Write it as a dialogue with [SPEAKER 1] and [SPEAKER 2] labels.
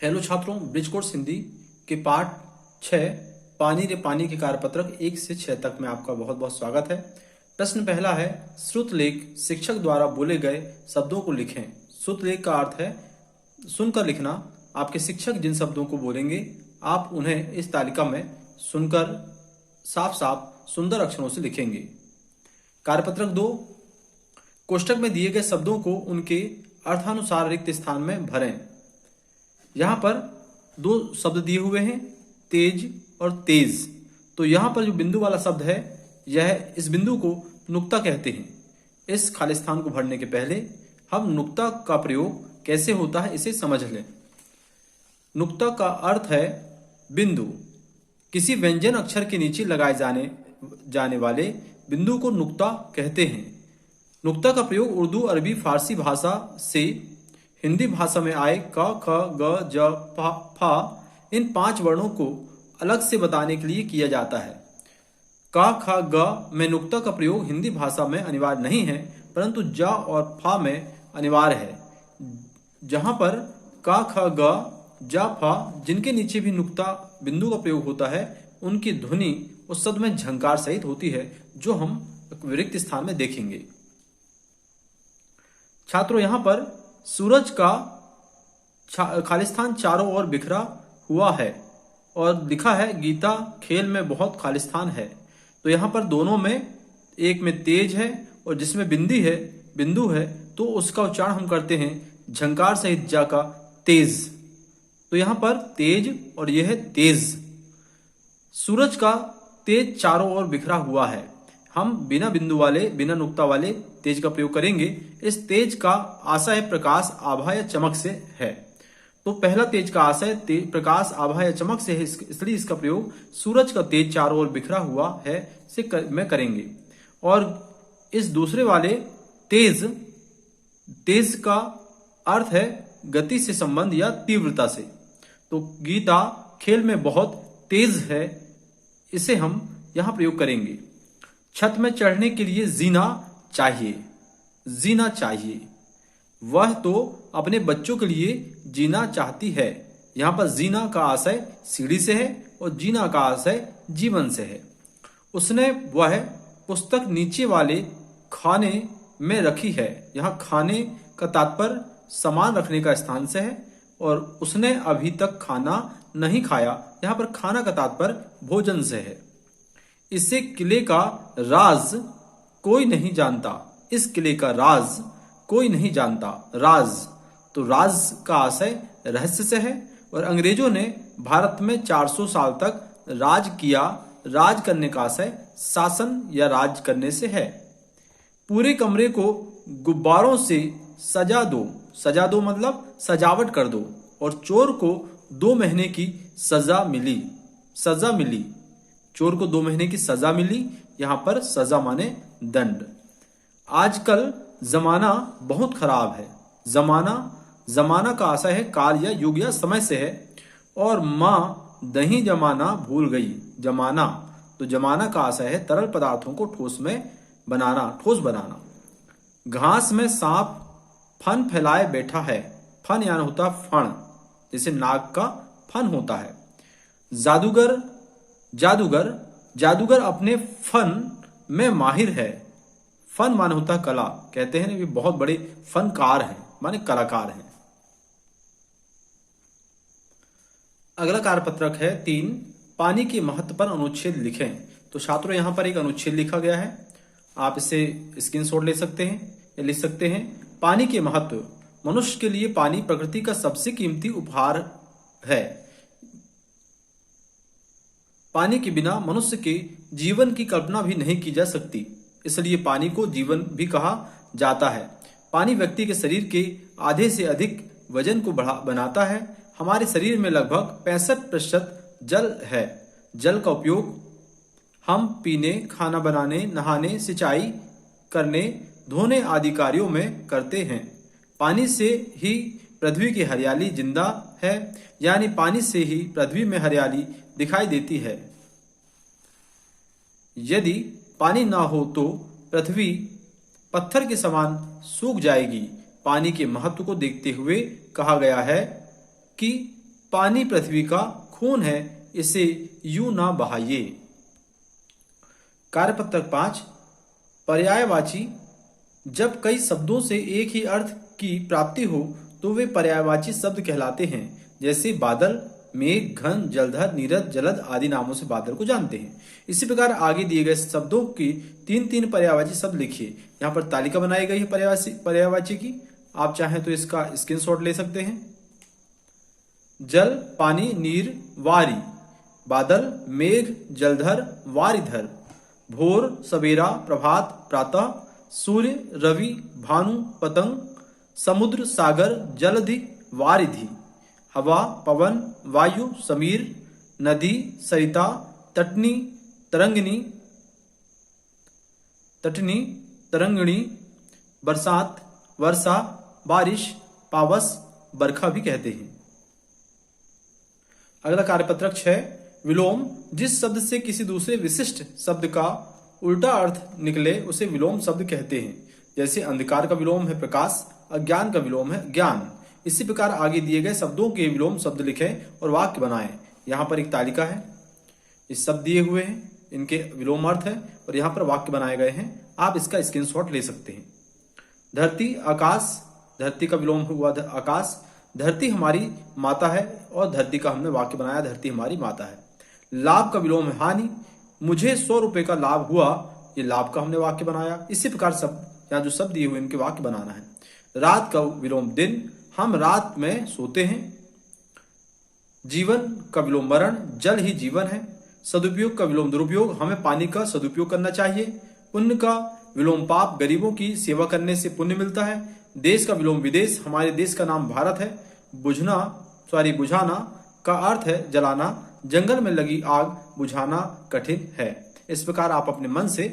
[SPEAKER 1] Hello छात्रों, bridge course Hindi के पाठ 6 पानी रे पानी के कार्यपत्रक 1 से 6 तक में आपका बहुत बहुत स्वागत है। प्रश्न पहला है, श्रुतलेख शिक्षक द्वारा बोले गए शब्दों को लिखें। श्रुतलेख का अर्थ है सुनकर लिखना। आपके शिक्षक जिन शब्दों को बोलेंगे आप उन्हें इस तालिका में सुनकर साफ साफ सुंदर अक्षरों से लिखेंगे। कार्यपत्रक 2, कोष्टक में दिए गए शब्दों को उनके अर्थानुसार रिक्त स्थान में भरें। यहाँ पर 2 शब्द दिए हुए हैं, तेज और तेज। तो यहाँ पर जो बिंदु वाला शब्द है, यह इस बिंदु को नुक्ता कहते हैं। इस खाली स्थान को भरने के पहले हम नुक्ता का प्रयोग कैसे होता है इसे समझ लें। नुक्ता का अर्थ है बिंदु। किसी व्यंजन अक्षर के नीचे लगाए जाने वाले बिंदु को नुक्ता कहते हैं। नुक्ता का प्रयोग उर्दू, अरबी, फारसी भाषा से हिंदी भाषा में आए क, ख, ग, ज, फा इन 5 वर्णों को अलग से बताने के लिए किया जाता है। क, ख, ग में नुक्ता का प्रयोग हिंदी भाषा में अनिवार्य नहीं है, परंतु ज और फा में अनिवार्य है। जहां पर क, ख, ग, ज, फा जिनके नीचे भी नुक्ता बिंदु का प्रयोग होता है, उनकी ध्वनि उस शब्द में झंकार सहित होती है, जो हम रिक्त स्थान में देखेंगे। छात्रों, यहां पर सूरज का खालिस्तान चारों ओर बिखरा हुआ है और लिखा है गीता खेल में बहुत खालिस्तान है। तो यहाँ पर दोनों में, एक में तेज है और जिसमें बिंदु है, तो उसका उच्चारण हम करते हैं झंकार सहित जा का तेज। तो यहाँ पर तेज और यह है तेज। सूरज का तेज चारों ओर बिखरा हुआ है। हम बिना बिंदु वाले, बिना नुक्ता वाले तेज का प्रयोग करेंगे। इस तेज का आशय प्रकाश, आभा या चमक से है। तो पहला तेज का आशय प्रकाश, आभा या चमक से है, इसलिए इसका प्रयोग सूरज का तेज चारों ओर बिखरा हुआ है में करेंगे। और इस दूसरे वाले तेज का अर्थ है गति से संबंध या तीव्रता से। तो गीता खेल में बहुत तेज है, इसे हम यहां प्रयोग करेंगे। छत में चढ़ने के लिए जीना चाहिए। वह तो अपने बच्चों के लिए जीना चाहती है। यहां पर जीना का आशय सीढ़ी से है और जीना का आशय जीवन से है। उसने वह पुस्तक नीचे वाले खाने में रखी है। यहां खाने का तात्पर्य सामान रखने का स्थान से है। और उसने अभी तक खाना नहीं खाया, यहां पर खाना का तात्पर्य भोजन से है। इसे किले का राज कोई नहीं जानता। इस किले का राज कोई नहीं जानता। राज, तो राज का आशय रहस्य से है। और अंग्रेजों ने भारत में 400 साल तक राज किया। राज करने का आशय शासन या राज करने से है। पूरे कमरे को गुब्बारों से सजा दो मतलब सजावट कर दो। और चोर को 2 महीने की सजा मिली। चोर को 2 महीने की सजा मिली। यहां पर सजा माने दंड। आजकल जमाना बहुत खराब है। जमाना का आशय है काल या युग या समय से है। और मां दही जमाना भूल गई। तो जमाना का आशय है तरल पदार्थों को ठोस बनाना। घास में सांप फन फैलाए बैठा है। फन यानी होता फण, जैसे नाग का फन होता है। जादूगर अपने फन में माहिर है। फन माने होता है कला। कहते हैं ये बहुत बड़े फनकार हैं, माने कलाकार हैं। अगला कार्यपत्रक है 3, पानी के महत्व पर अनुच्छेद लिखें। तो छात्रों, यहां पर एक अनुच्छेद लिखा गया है। आप इसे स्क्रीनशॉट ले सकते हैं या लिख सकते हैं। पानी के महत्व। मनुष्य के लिए पानी प्रकृति का सबसे कीमती उपहार है। पानी के बिना मनुष्य के जीवन की कल्पना भी नहीं की जा सकती, इसलिए पानी को जीवन भी कहा जाता है। पानी व्यक्ति के शरीर के आधे से अधिक वजन को बनाता है। हमारे शरीर में लगभग 65% जल है। जल का उपयोग हम पीने, खाना बनाने, नहाने, सिंचाई करने, धोने आदि कार्यों में करते हैं। पानी से ही पृथ्वी की हरियाली जिंदा है, यानी पानी से ही पृथ्वी में हरियाली दिखाई देती है। यदि पानी ना हो तो पृथ्वी पत्थर के समान सूख जाएगी। पानी के महत्व को देखते हुए कहा गया है कि पानी पृथ्वी का खून है, इसे यूं ना बहाइए। कार्यपत्रक 5, पर्यायवाची। जब कई शब्दों से एक ही अर्थ की प्राप्ति हो तो वे पर्यायवाची शब्द कहलाते हैं। जैसे बादल, मेघ, घन, जलधर, नीरद, जलद आदि नामों से बादल को जानते हैं। इसी प्रकार आगे दिए गए शब्दों की तीन तीन पर्यायवाची शब्द लिखिए। यहाँ पर तालिका बनाई गई है पर्यायवाची की, आप चाहें तो इसका स्क्रीनशॉट ले सकते हैं। जल, पानी, नीर, वारी। बादल, मेघ, जलधर, वारिधर। भोर, सवेरा, प्रभात, प्रातः। सूर्य, रवि, भानु, पतंग। समुद्र, सागर, जलधि, वारिधि। हवा, पवन, वायु, समीर। नदी, सरिता, तटनी, तरंगिणी, तरंगिणी। बरसात, वर्षा, बारिश, पावस, बरखा भी कहते हैं। अगला कार्यपत्रक 6, विलोम। जिस शब्द से किसी दूसरे विशिष्ट शब्द का उल्टा अर्थ निकले उसे विलोम शब्द कहते हैं। जैसे अंधकार का विलोम है प्रकाश, अज्ञान का विलोम है ज्ञान। इसी प्रकार आगे दिए गए शब्दों के विलोम शब्द लिखें और वाक्य बनाएं। यहाँ पर एक तालिका है, इस शब्द दिए हुए हैं, इनके विलोम अर्थ है और यहाँ पर वाक्य बनाए गए हैं। आप इसका स्क्रीनशॉट ले सकते हैं। धरती, आकाश। धरती का विलोम हुआ आकाश। धरती हमारी माता है और धरती का हमने वाक्य बनाया, धरती हमारी माता है। लाभ का विलोम है हानि। मुझे 100 रुपए का लाभ हुआ, ये लाभ का हमने वाक्य बनाया। इसी प्रकार सब यहाँ जो शब्द दिए हुए इनके वाक्य बनाना है। रात का विलोम दिन, हम रात में सोते हैं। जीवन का विलोम मरण, जल ही जीवन है। सदुपयोग का विलोम दुरुपयोग, हमें पानी का सदुपयोग करना चाहिए। पुण्य का विलोम पाप, गरीबों की सेवा करने से पुण्य मिलता है। देश का विलोम विदेश, हमारे देश का नाम भारत है। बुझाना का अर्थ है जलाना। जंगल में लगी आग बुझाना कठिन है। इस प्रकार आप अपने मन से